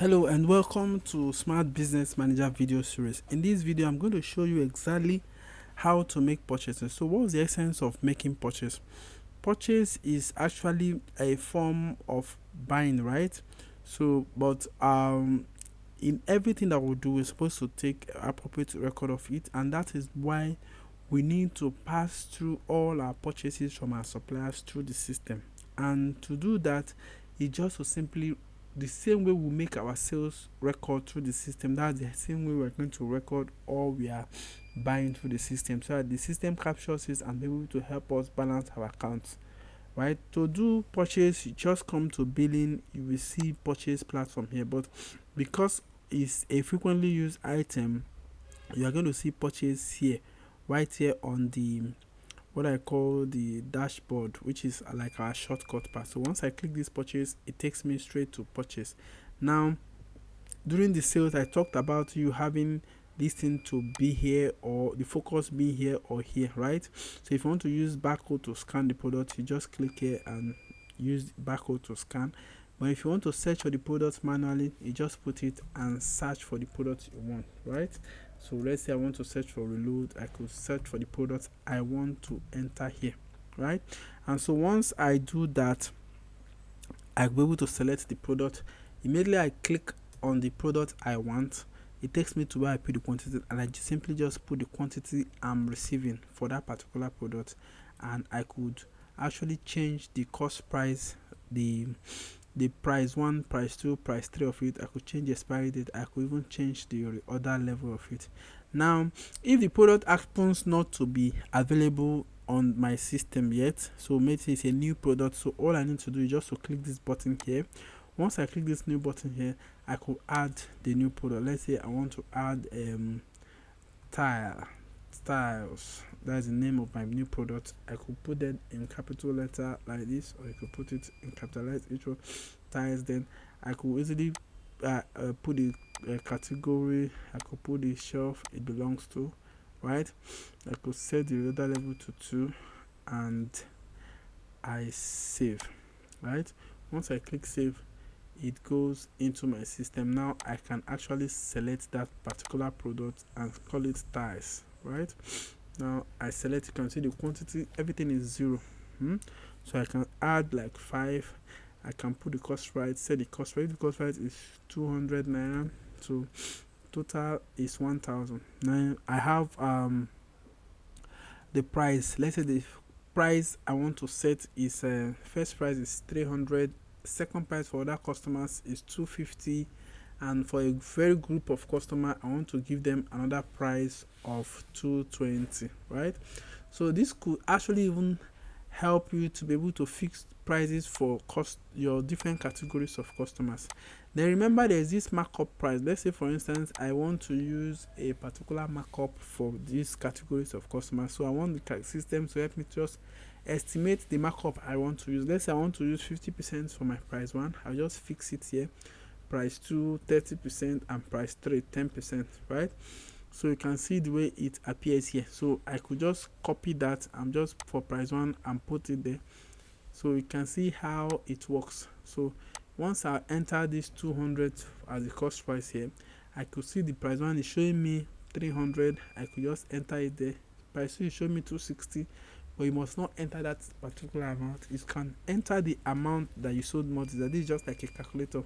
Hello and welcome to Smart Business Manager video series. In this video, I'm going to show you exactly how to make purchases. So what's the essence of making purchase? Purchase is actually a form of buying, right? So, but in everything that we do, we're supposed to take appropriate record of it, and that is why we need to pass through all our purchases from our suppliers through the system. And to do that, it just to simply the same way we make our sales record through the system, that's the same way we're going to record all we are buying through the system, so that the system captures it and be able to help us balance our accounts. Right, to do purchase, you just come to billing, you will see purchase platform here, but because it's a frequently used item, you are going to see purchase here, right here on the what I call the dashboard, which is like our shortcut path. So once I click this purchase, it takes me straight to purchase. Now, during the sales, I talked about you having this thing to be here, or the focus be here or here, right? So if you want to use barcode to scan the product, you just click here and use barcode to scan. But if you want to search for the product manually, you just put it and search for the product you want, right? So let's say I want to search for reload, I could search for the product I want to enter here, right? And so once I do that, I'll be able to select the product. Immediately I click on the product I want, it takes me to where I put the quantity, and I simply just put the quantity I'm receiving for that particular product, and I could actually change the cost price, the price 1, price 2, price 3 of it. I could change the expiry date, I could even change the order level of it. Now, if the product happens not to be available on my system yet, so maybe it's a new product, so all I need to do is just to click this button here. Once I click this new button here, I could add the new product. Let's say I want to add tiles, that's the name of my new product. I could put it in capital letter like this, or I could put it in capitalized each one, tiles. Then I could easily put the category, I could put the shelf it belongs to, right? I could set the order level to 2 and I save, right? Once I click save, it goes into my system. Now I can actually select that particular product and call it tiles, right? Now I select, you can see the quantity, everything is 0. So I can add like 5. I can put the cost right, set the cost right. The cost right is 200 naira, so total is 1000. Now I have the price. Let's say the price I want to set is first price is 300, second price for other customers is 250, and for a very group of customer I want to give them another price of 220, right? So this could actually even help you to be able to fix prices for your different categories of customers. Then remember, there's this markup price. Let's say for instance I want to use a particular markup for these categories of customers, so I want the system to help me just estimate the markup I want to use. Let's say I want to use 50% for my price 1, I'll just fix it here, price 2 30%, and price 3 10%, right? So you can see the way it appears here. So I could just copy that and just for price 1 and put it there, so you can see how it works. So once I enter this 200 as the cost price here, I could see the price 1 is showing me 300. I could just enter it there. Price 2 is showing me 260, but you must not enter that particular amount. You can enter the amount that you sold more. That is just like a calculator.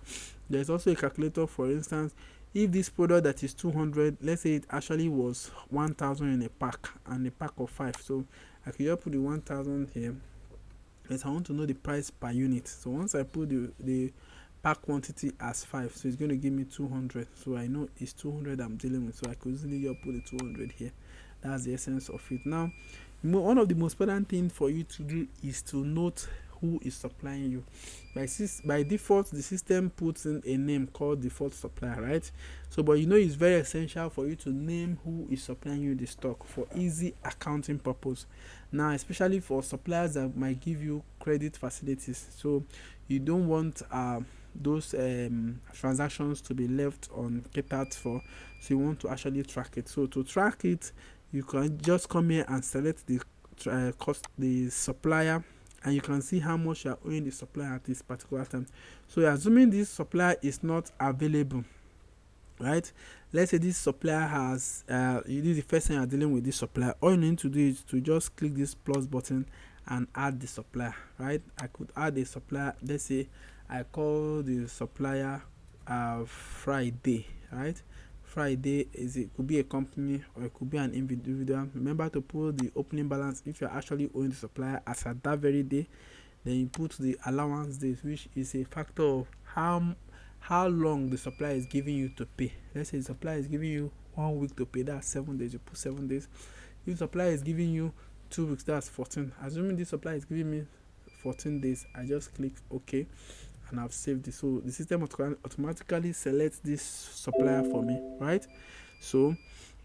There's also a calculator. For instance, if this product that is 200, let's say it actually was 1000 in a pack, and a pack of 5, so I could just put the 1000 here. Yes, I want to know the price per unit. So once I put the pack quantity as 5, so it's going to give me 200. So I know it's 200 I'm dealing with, so I could easily just put the 200 here. That's the essence of it. Now, one of the most important things for you to do is to note who is supplying you. By default, the system puts in a name called default supplier, right? So but it's very essential for you to name who is supplying you the stock for easy accounting purpose. Now, especially for suppliers that might give you credit facilities, so you don't want those transactions to be left uncatered for, so you want to actually track it. So to track it, you can just come here and select the supplier and you can see how much you are owing the supplier at this particular time. So you're assuming this supplier is not available, right? Let's say this supplier has this is the first time you're dealing with this supplier. All you need to do is to just click this plus button and add the supplier, right? I could add a supplier. Let's say I call the supplier Friday, right? Friday could be a company or it could be an individual. Remember to put the opening balance if you're actually owing the supplier as at that very day. Then you put the allowance days, which is a factor of how long the supplier is giving you to pay. Let's say the supplier is giving you 1 week to pay, that's 7 days, you put 7 days. If the supplier is giving you 2 weeks, that's 14. Assuming this supplier is giving me 14 days, I just click OK and I've saved it. So the system automatically selects this supplier for me, right? So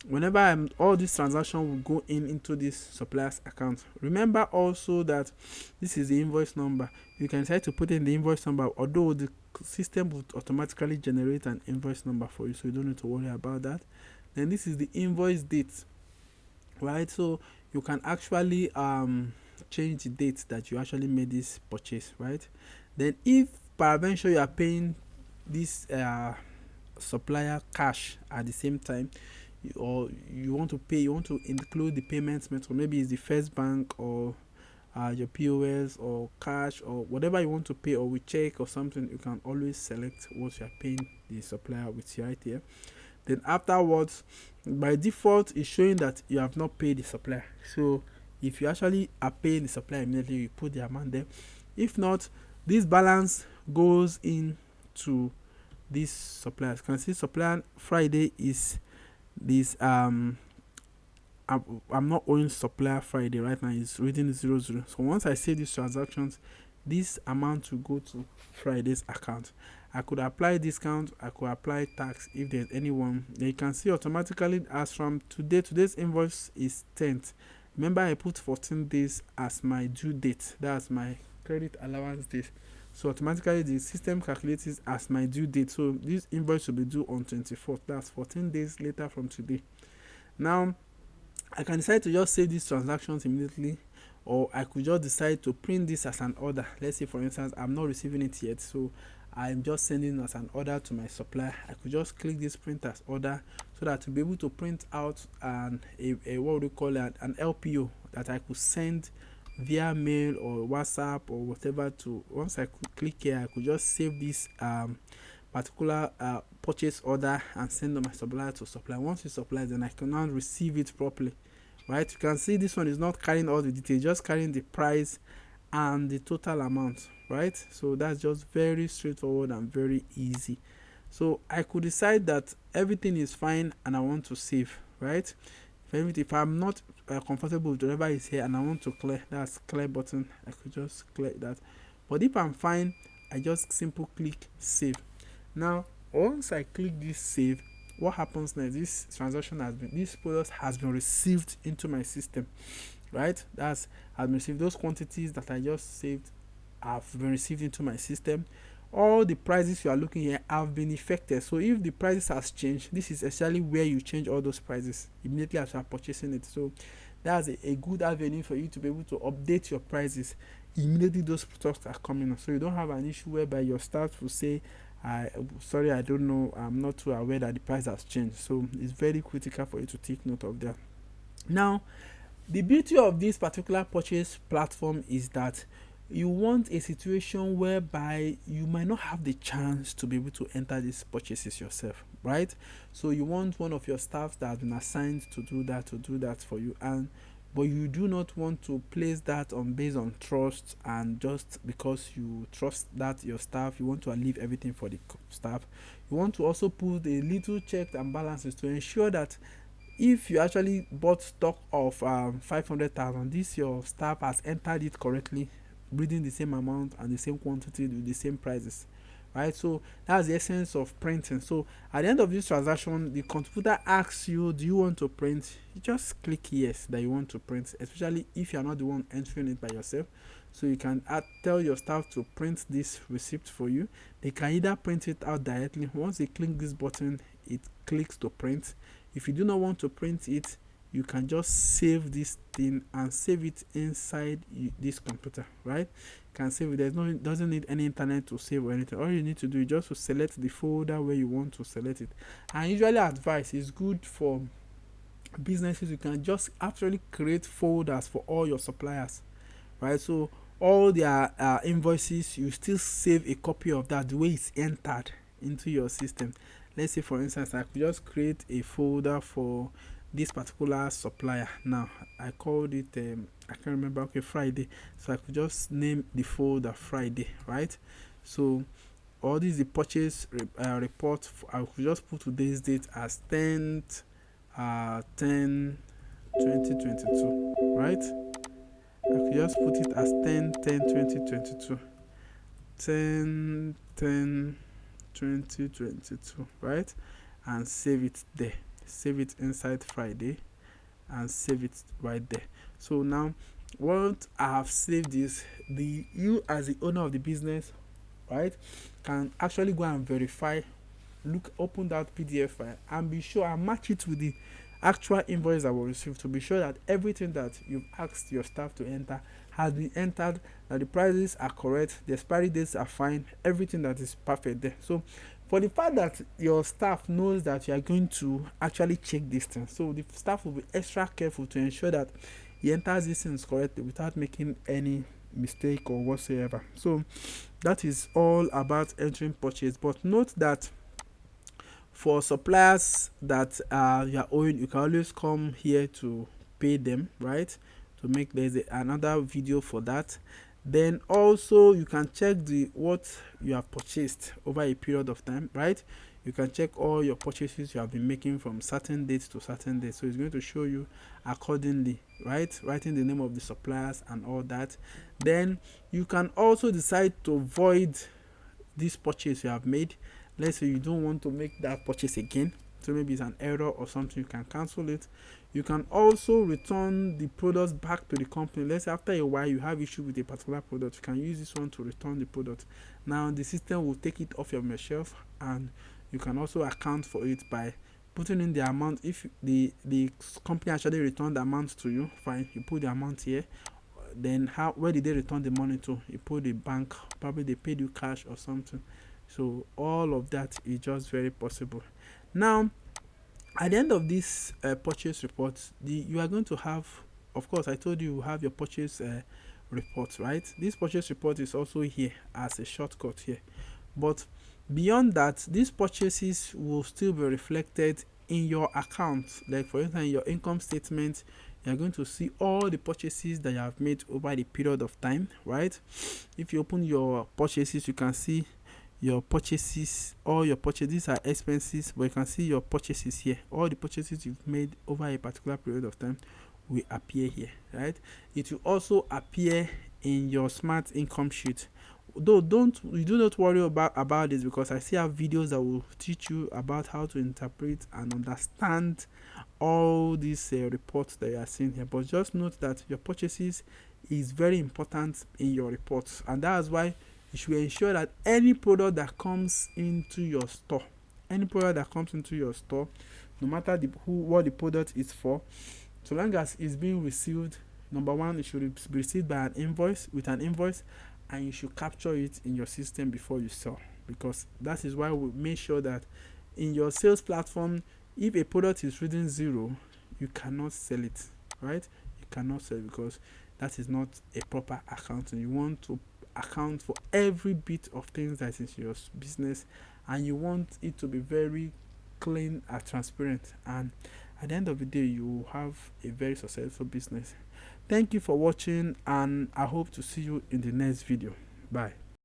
whenever all these transactions will go into this supplier's account. Remember also that this is the invoice number. You can decide to put in the invoice number, although the system will automatically generate an invoice number for you, so you don't need to worry about that. Then this is the invoice date, right? So you can actually change the date that you actually made this purchase, right? Then if peradventure you are paying this supplier cash at the same time, or you want to include the payments method, maybe it's the first bank or your POS or cash or whatever you want to pay, or with check or something, you can always select what you are paying the supplier with right here. Then afterwards, by default, it's showing that you have not paid the supplier. So if you actually are paying the supplier immediately, you put the amount there. If not, this balance goes into this supplier. You can see supplier Friday is this I'm not owing supplier Friday right now, it's reading 00. So once I save these transactions, this amount will go to Friday's account. I could apply discount, I could apply tax if there's anyone. Then you can see automatically as from today, today's invoice is 10th. Remember I put 14 days as my due date, that's my credit allowance date. So automatically the system calculates it as my due date. So this invoice will be due on 24th, that's 14 days later from today. Now I can decide to just save these transactions immediately, or I could just decide to print this as an order. Let's say for instance I'm not receiving it yet, so I'm just sending as an order to my supplier. I could just click this print as order, so that to be able to print out a what would you call it, an LPO that I could send via mail or WhatsApp or whatever. To once I could click here, I could just save this particular purchase order and send on my supplier to supply. Once you supply, then I can now receive it properly, right? You can see this one is not carrying all the details, just carrying the price and the total amount, right? So that's just very straightforward and very easy. So I could decide that everything is fine and I want to save, right? If I'm not comfortable with whatever is here and I want to clear, that's clear button, I could just clear that. But if I'm fine, I just simply click save. Now once I click this save, what happens next? This product has been received into my system, right? Has been received. Those quantities that I just saved have been received into my system. All the prices you are looking here have been affected. So if the prices has changed, this is essentially where you change all those prices immediately as you are purchasing it. So that's a good avenue for you to be able to update your prices immediately those products are coming on. So you don't have an issue whereby your staff will say, sorry, I don't know, I'm not too aware that the price has changed. So it's very critical for you to take note of that. Now the beauty of this particular purchase platform is that you want a situation whereby you might not have the chance to be able to enter these purchases yourself, right? So you want one of your staff that has been assigned to do that for you, but you do not want to place that based on trust, and just because you trust that your staff, you want to leave everything for the staff. You want to also put a little checks and balances to ensure that if you actually bought stock of 500,000, this your staff has entered it correctly, reading the same amount and the same quantity with the same prices, right? So that's the essence of printing. So at the end of this transaction, the computer asks you, do you want to print? You just click yes that you want to print, especially if you're not the one entering it by yourself. So you can tell your staff to print this receipt for you. They can either print it out directly. Once they click this button, it clicks to print. If you do not want to print it, you can just save this thing and save it inside this computer, right? You can save it. There's no, doesn't need any internet to save or anything. All you need to do is just to select the folder where you want to select it. And usually advice is good for businesses. You can just actually create folders for all your suppliers, right? So all their invoices, you still save a copy of that the way it's entered into your system. Let's say for instance I could just create a folder for this particular supplier. Now I called it I can't remember, okay, Friday. So I could just name the folder Friday, right? So all this the purchase report. I could just put today's date as 10th 10 2022, right? I could just put it as 10/10/2022, 10/10/2022, right? And save it there. Save it inside Friday and save it right there. So now what I have saved is the you as the owner of the business, right, can actually go and verify, open that PDF file and be sure and match it with the actual invoice that was received, to be sure that everything that you've asked your staff to enter has been entered, that the prices are correct, the expiry dates are fine, everything that is perfect there. So for the fact that your staff knows that you are going to actually check this thing, so the staff will be extra careful to ensure that he enters these things correctly without making any mistake or whatsoever. So that is all about entering purchase. But note that for suppliers that you are owing, you can always come here to pay them, right? To make, there's another video for that. Then also you can check the what you have purchased over a period of time, right? You can check all your purchases you have been making from certain dates to certain dates. So it's going to show you accordingly, right? Writing the name of the suppliers and all that. Then you can also decide to void this purchase you have made. Let's say you don't want to make that purchase again, so maybe it's an error or something, you can cancel it. You can also return the products back to the company. Let's say after a while you have issue with a particular product, you can use this one to return the product. Now the system will take it off your shelf, and you can also account for it by putting in the amount. If the company actually returned the amount to you, fine, you put the amount here. Then where did they return the money to? You put the bank, probably they paid you cash or something. So all of that is just very possible. Now at the end of this purchase report, you are going to have, of course I told you have your purchase report, right? This purchase report is also here as a shortcut here, but beyond that, these purchases will still be reflected in your account. Like for instance, in your income statement, you're going to see all the purchases that you have made over the period of time, right? If you open your purchases, you can see your purchases, all your purchases are expenses, but you can see your purchases here. All the purchases you've made over a particular period of time will appear here, right? It will also appear in your smart income sheet. Though you do not worry about this, because I still have videos that will teach you about how to interpret and understand all these reports that you are seeing here. But just note that your purchases is very important in your reports, and that's why you should ensure that any product that comes into your store, no matter what the product is for, so long as it's being received, number one, it should be received by an invoice, and you should capture it in your system before you sell, because that is why we make sure that in your sales platform, if a product is reading 0, you cannot sell it, right? You cannot sell it, because that is not a proper accounting. You want to account for every bit of things that is in your business, and you want it to be very clean and transparent, and at the end of the day you will have a very successful business. Thank you for watching, and I hope to see you in the next video. Bye.